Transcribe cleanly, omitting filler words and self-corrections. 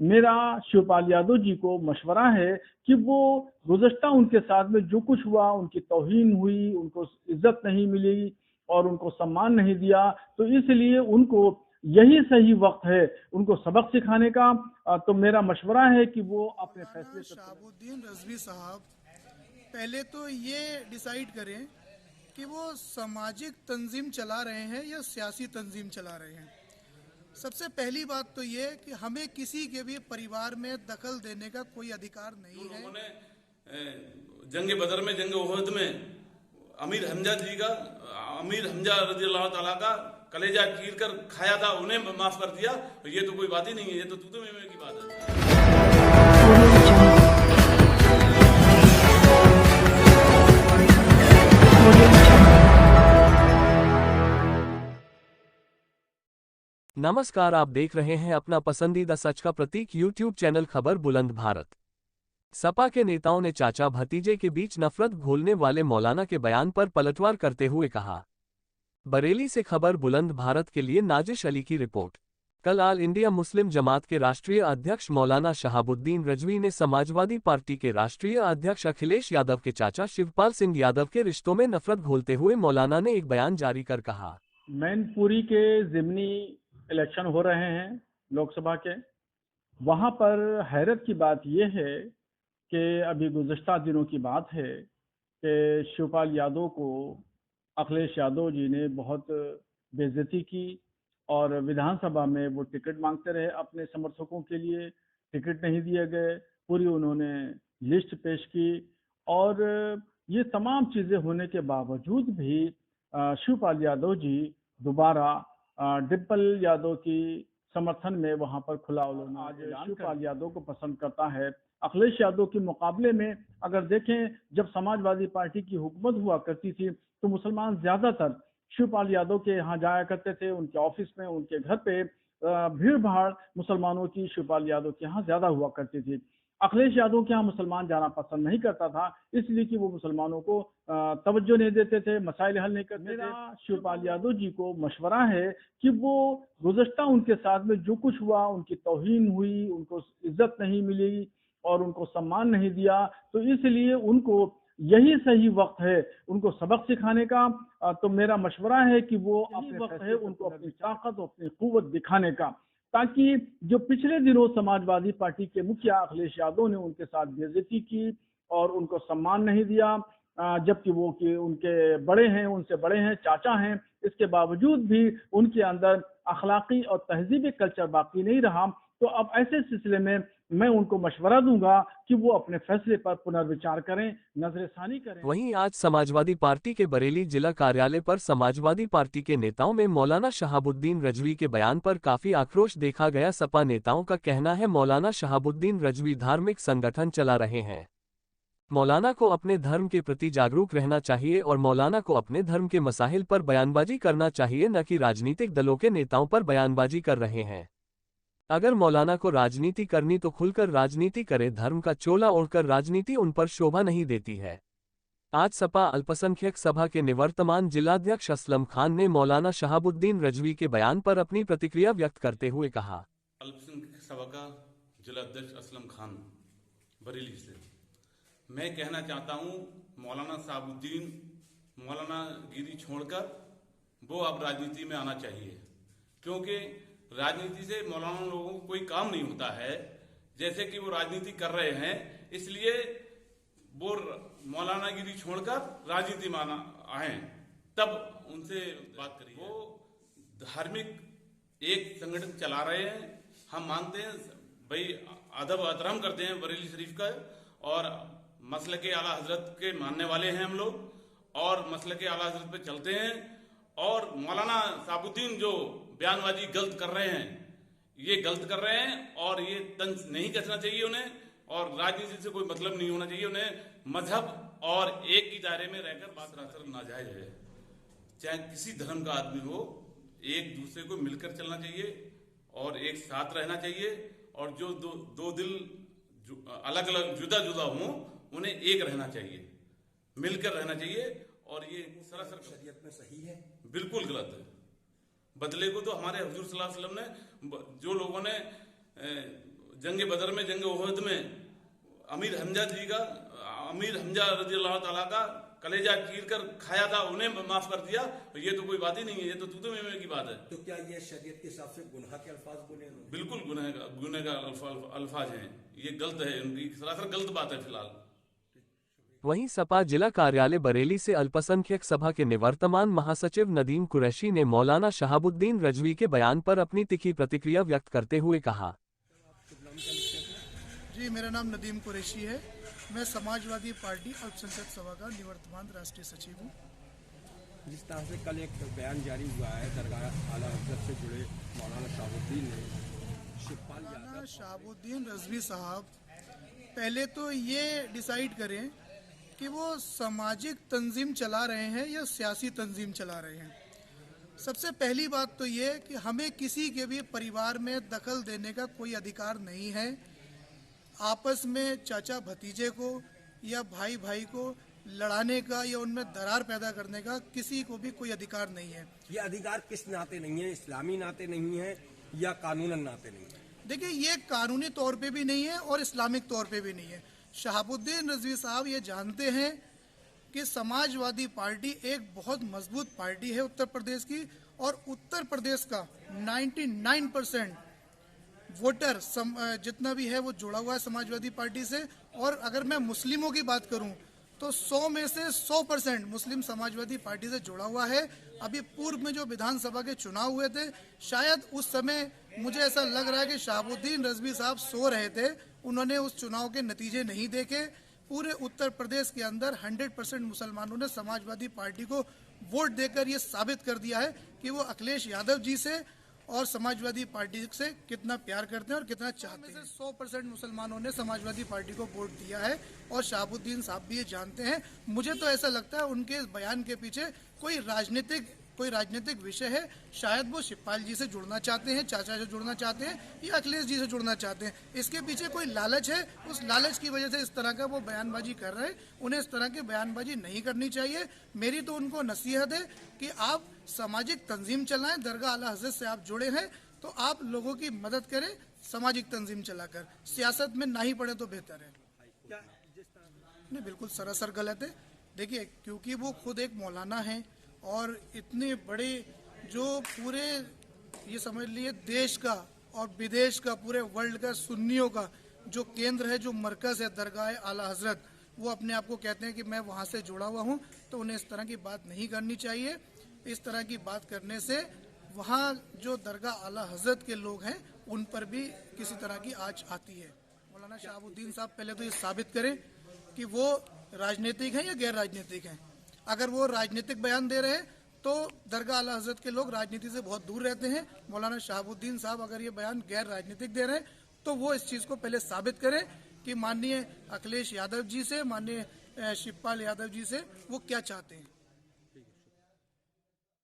मेरा शिवपाल यादव जी को मशवरा है कि वो गुज़श्ता उनके साथ में जो कुछ हुआ, उनकी तौहीन हुई, उनको इज्जत नहीं मिली और उनको सम्मान नहीं दिया, तो इसलिए उनको यही सही वक्त है उनको सबक सिखाने का। तो मेरा मशवरा है कि वो अपने फैसले से शहाबुद्दीन रजवी साहब पहले तो ये डिसाइड करें कि वो सामाजिक तंजीम चला रहे हैं या सियासी तंजीम चला रहे हैं। सबसे पहली बात तो ये कि हमें किसी के भी परिवार में दखल देने का कोई अधिकार नहीं है। उन्होंने जंग बदर में, जंग उहद में अमीर हमजा रज़ी अल्लाह तआला का कलेजा चीर कर खाया था, उन्हें माफ कर दिया। तो ये तो कोई बात ही नहीं है, ये तो तू में की बात है। नमस्कार, आप देख रहे हैं अपना पसंदीदा सच का प्रतीक यूट्यूब चैनल खबर बुलंद भारत। सपा के नेताओं ने चाचा भतीजे के बीच नफरत घोलने वाले मौलाना के बयान पर पलटवार करते हुए कहा। बरेली से खबर बुलंद भारत के लिए नाजिश अली की रिपोर्ट। कल ऑल इंडिया मुस्लिम जमात के राष्ट्रीय अध्यक्ष मौलाना शहाबुद्दीन रजवी ने समाजवादी पार्टी के राष्ट्रीय अध्यक्ष अखिलेश यादव के चाचा शिवपाल सिंह यादव के रिश्तों में नफरत घोलते हुए मौलाना ने एक बयान जारी कर कहा, मैनपुरी के जिमनी इलेक्शन हो रहे हैं लोकसभा के, वहाँ पर हैरत की बात यह है कि अभी गुज़श्ता दिनों की बात है कि शिवपाल यादव को अखिलेश यादव जी ने बहुत बेइज्जती की और विधानसभा में वो टिकट मांगते रहे अपने समर्थकों के लिए, टिकट नहीं दिए गए, पूरी उन्होंने लिस्ट पेश की और ये तमाम चीज़ें होने के बावजूद भी शिवपाल यादव जी दोबारा डिम्पल यादव की समर्थन में वहां पर खुला उन्होंने आज शिवपाल यादव को पसंद करता है। अखिलेश यादव के मुकाबले में अगर देखें, जब समाजवादी पार्टी की हुकूमत हुआ करती थी तो मुसलमान ज्यादातर शिवपाल यादव के यहाँ जाया करते थे, उनके ऑफिस में, उनके घर पे भीड़ भाड़ मुसलमानों की शिवपाल यादव के यहाँ ज्यादा हुआ करती थी। अखिलेश यादव के यहाँ मुसलमान जाना पसंद नहीं करता था, इसलिए कि वो मुसलमानों को तवज्जो नहीं देते थे, मसाइल हल नहीं करते थे। शिवपाल यादव जी को मशवरा है कि वो गुज़श्ता उनके साथ में जो कुछ हुआ, उनकी तौहीन हुई, उनको इज्जत नहीं मिली और उनको सम्मान नहीं दिया, तो इसलिए उनको यही सही वक्त है उनको सबक सिखाने का। तो मेरा मशवरा है कि वो अपने वक्त है उनको अपनी ताकत और अपनी कुव्वत दिखाने का, ताकि जो पिछले दिनों समाजवादी पार्टी के मुखिया अखिलेश यादव ने उनके साथ बेइज्जती की और उनको सम्मान नहीं दिया, जबकि वो कि उनके बड़े हैं, उनसे बड़े हैं, चाचा हैं, इसके बावजूद भी उनके अंदर अखलाकी और तहजीबी कल्चर बाकी नहीं रहा। तो अब ऐसे सिलसिले में मैं उनको मशवरा दूंगा कि वो अपने फैसले पर पुनर्विचार करें, नजरसानी करें। वहीं आज समाजवादी पार्टी के बरेली जिला कार्यालय पर समाजवादी पार्टी के नेताओं में मौलाना शहाबुद्दीन रजवी के बयान पर काफी आक्रोश देखा गया। सपा नेताओं का कहना है मौलाना शहाबुद्दीन रजवी धार्मिक संगठन चला रहे हैं, मौलाना को अपने धर्म के प्रति जागरूक रहना चाहिए और मौलाना को अपने धर्म के मसाइल पर बयानबाजी करना चाहिए, न कि राजनीतिक दलों के नेताओं पर बयानबाजी कर रहे हैं। अगर मौलाना को राजनीति करनी तो खुलकर राजनीति करे, धर्म का चोला ओढ़कर राजनीति उन पर शोभा नहीं देती है। आज सपा अल्पसंख्यक सभा के निवर्तमान जिलाध्यक्ष असलम खान ने मौलाना शहाबुद्दीन रजवी के बयान पर अपनी प्रतिक्रिया व्यक्त करते हुए कहा, अल्पसंख्यक सभा का जिलाध्यक्ष असलम खान बरेली से मैं कहना चाहता हूं, मौलाना शहाबुद्दीन मौलाना गिरी छोड़कर वो अब राजनीति में आना चाहिए, क्योंकि राजनीति से मौलाना लोगों को कोई काम नहीं होता है, जैसे कि वो राजनीति कर रहे हैं। इसलिए वो मौलाना गिरी छोड़कर राजनीति में आए, तब उनसे बात करिए। वो धार्मिक एक संगठन चला रहे हैं, हम मानते हैं भाई, अदब एहतराम करते हैं बरेली शरीफ का और मसलक आला हजरत के मानने वाले हैं हम लोग और मसलक आला हजरत पे चलते हैं। और मौलाना शहाबुद्दीन जो बयानबाजी गलत कर रहे हैं, ये गलत कर रहे हैं और ये तंज नहीं कसना चाहिए उन्हें, और राजनीति से कोई मतलब नहीं होना चाहिए उन्हें। मजहब और एक ही दायरे में रहकर बात सरासर नाजायज है। चाहे किसी धर्म का आदमी हो, एक दूसरे को मिलकर चलना चाहिए और एक साथ रहना चाहिए, और जो दो दिल अलग अलग जुदा जुदा हों उन्हें एक रहना चाहिए, मिलकर रहना चाहिए। और ये सरासर शरीयत में सही है, बिल्कुल गलत है। बदले को तो हमारे हुजूर सल्लल्लाहु अलैहि वसल्लम ने, जो लोगों ने जंग बदर में, जंग ओहद में अमीर हमजा रजी अल्लाह ताला का कलेजा चीर कर खाया था, उन्हें माफ कर दिया। तो ये तो कोई बात ही नहीं है, ये तो तू में की बात है। तो क्या ये शरीयत के हिसाब से गुनाह के अल्फाज बोले? बिल्कुल गुनाह का अल्फाज हैं, ये गलत है, उनकी सरासर गलत बात है फिलहाल। वहीं सपा जिला कार्यालय बरेली से अल्पसंख्यक सभा के निवर्तमान महासचिव नदीम कुरैशी ने मौलाना शहाबुद्दीन रजवी के बयान पर अपनी तीखी प्रतिक्रिया व्यक्त करते हुए कहा। जी, मेरा नाम नदीम कुरैशी है। मैं समाजवादी पार्टी अल्पसंख्यक सभा का निवर्तमान राष्ट्रीय सचिव हूँ। जिस तरह से कल एक बयान जारी हुआ है दरगाह आला हज़रत से जुड़े मौलाना शहाबुद्दीन रजवी साहब पहले तो ये डिसाइड करें कि वो सामाजिक तंजीम चला रहे हैं या सियासी तंजीम चला रहे हैं। सबसे पहली बात तो ये कि हमें किसी के भी परिवार में दखल देने का कोई अधिकार नहीं है। आपस में चाचा भतीजे को या भाई भाई को लड़ाने का या उनमें दरार पैदा करने का किसी को भी कोई अधिकार नहीं है। ये अधिकार किस नाते नहीं है? इस्लामी नाते नहीं है या कानूनन नाते नहीं है? देखिए, ये कानूनी तौर पे भी नहीं है और इस्लामिक तौर पे भी नहीं है। शहाबुद्दीन रजवी साहब ये जानते हैं कि समाजवादी पार्टी एक बहुत मजबूत पार्टी है उत्तर प्रदेश की, और उत्तर प्रदेश का 99% वोटर जितना भी है वो जुड़ा हुआ है समाजवादी पार्टी से। और अगर मैं मुस्लिमों की बात करूं तो 100 में से 100% मुस्लिम समाजवादी पार्टी से जुड़ा हुआ है। अभी पूर्व में जो विधानसभा के चुनाव हुए थे, शायद उस समय मुझे ऐसा लग रहा है कि शहाबुद्दीन रजवी साहब सो रहे थे, उन्होंने उस चुनाव के नतीजे नहीं देखे। पूरे उत्तर प्रदेश के अंदर 100% मुसलमानों ने समाजवादी पार्टी को वोट देकर ये साबित कर दिया है कि वो अखिलेश यादव जी से और समाजवादी पार्टी से कितना प्यार करते हैं और कितना चाहते हैं। 100% मुसलमानों ने समाजवादी पार्टी को वोट दिया है और शहाबुद्दीन साहब भी ये जानते हैं। मुझे तो ऐसा लगता है उनके इस बयान के पीछे कोई राजनीतिक विषय है। शायद वो शिवपाल जी से जुड़ना चाहते हैं, चाचा से जुड़ना चाहते हैं या अखिलेश जी से जुड़ना चाहते हैं। इसके पीछे कोई लालच है, उस लालच की वजह से इस तरह का वो बयानबाजी कर रहे हैं। उन्हें इस तरह की बयानबाजी नहीं करनी चाहिए। मेरी तो उनको नसीहत है कि आप सामाजिक तंजीम चलाएं। दरगाह आला हज़रत से आप जुड़े हैं तो आप लोगों की मदद करें सामाजिक तंजीम चलाकर, सियासत में ना ही पड़े तो बेहतर है। नहीं, बिल्कुल सरासर गलत है। देखिए, क्योंकि वो खुद एक मौलाना हैं और इतने बड़े जो पूरे ये समझ लिए देश का और विदेश का, पूरे वर्ल्ड का सुन्नियों का जो केंद्र है, जो मरकज़ है दरगाह आला हज़रत, वो अपने आप को कहते हैं कि मैं वहाँ से जुड़ा हुआ हूँ। तो उन्हें इस तरह की बात नहीं करनी चाहिए। इस तरह की बात करने से वहाँ जो दरगाह आला हज़रत के लोग हैं उन पर भी किसी तरह की आँच आती है। मौलाना शहाबुद्दीन साहब पहले तो ये साबित करें कि वो राजनीतिक हैं या गैर राजनीतिक हैं। अगर वो राजनीतिक बयान दे रहे हैं तो दरगाह आला हज़रत के लोग राजनीति से बहुत दूर रहते हैं। मौलाना शहाबुद्दीन साहब अगर ये बयान गैर राजनीतिक दे रहे हैं तो वो इस चीज़ को पहले साबित करें कि माननीय अखिलेश यादव जी से, माननीय शिवपाल यादव जी से वो क्या चाहते हैं।